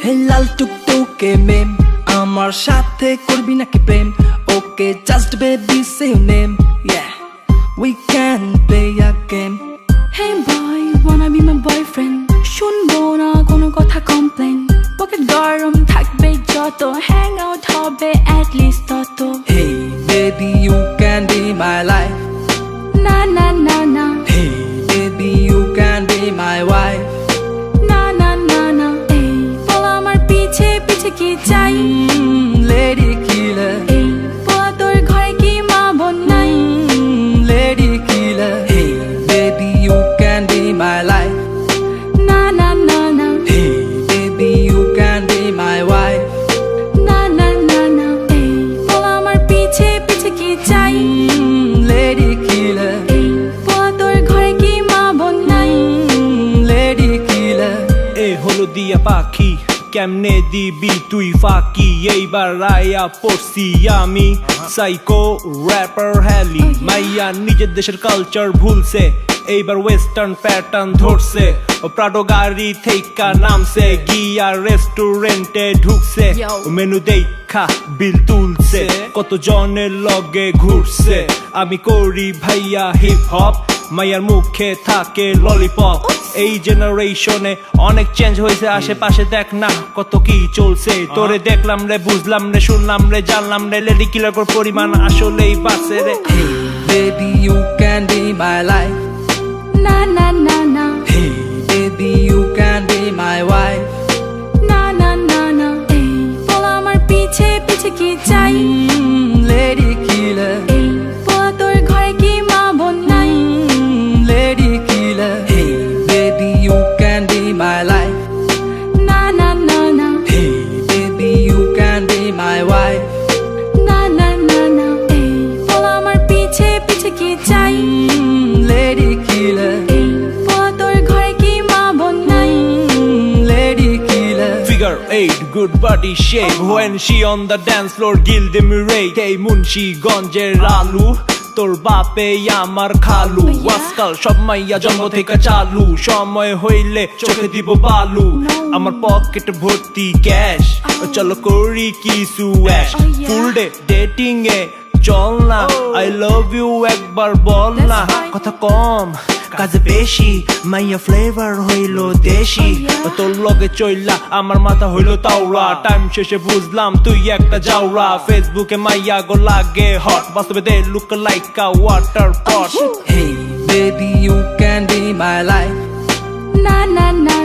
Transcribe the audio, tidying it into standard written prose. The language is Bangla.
হে লাল টুকটুকে মেম আমার সাথে করবি নাকি প্রেম okay just baby say your name yeah we can play a game Hey boy wanna be my boyfriend শুনবো না কোনো কথা কমপ্লেন পকেট গরম থাকবে যত হ্যাং আউট হবে at least তত hey baby you can be my life না না না না hey baby you can be my wife না না না না এই বলা আমার পিছে পিছে কি চাই lady killer এই বলা তোর ঘরে কি মা বোন নাই lady killer hey baby you can be my life না না না না hey baby you can be my wife না না না না এই বলা আমার পিছে পিছে কি চাই lady killer এই বলা তোর ঘরে কি মা বোন নাই lady killer এ হলুদিয়া পাখি কেমনে দিবি তুই ফাঁকি এইবার রায়া পড়ছি আমি সাইকো র্যাপার হ্যালি মাইয়া নিজের দেশের কালচার ভুলছে এইবার ওয়েস্টার্ন প্যাটার্ন ধরছে প্রাডো গাড়ি থেকে নামছে গিয়া রেস্টুরেন্টে ঢুকছে মেনু দেখা বিল তুলছে কত জনের লগে ঘুরছে আমি করি ভাইয়া হিপ হপ মাইয়ার মুখে থাকে ললিপপ এই জেনারেশনে অনেক চেঞ্জ হয়েছে আশেপাশে দেখ না কত কি চলছে তোরে দেখলাম রে বুঝলাম রে শুনলাম রে জানলাম রে লেডি কিলার কর পরিমাণ আসলেই বাড়ছে রে hey baby you can be my life না না না না hey baby you can be my wife না না না না এই বলা আমার পিছে পিছে কি চাই lady killer এই বলা তোর ঘরে কি মা বোন নাই lady killer hey baby you can be my life না না না না hey baby you can be my wife না না না না এই বলা আমার পিছে পিছে কি চাই lady killer এই বলা তোর ঘরে কি মা বোন নাই lady killer Figure 8, good body shape When she on the dance floor, gilde mirate Hey Munshi গঞ্জের আলু তোর বাপে আমার খালু আজকাল সব মাইয়া জন্ম থেকে চালু সময় হইলে চোখে দিব বালু আমার পকেট ভর্তি ক্যাশ চলো করি কিছু অ্যাশ ফুল ডে ডেটিং এ চল না আই লাভ ইউ একবার বল না কথা কম কাজে বেশি মাইয়া ফ্লেভার হইল দেশি তোর লগে চইলা আমার মাথা হইল তাওরা টাইম শেষে বুঝলাম তুই একটা যাওরা ফেসবুকে মাইয়া গো লাগে হট বাস্তবে they look like a water pot hey baby you can be my life না না না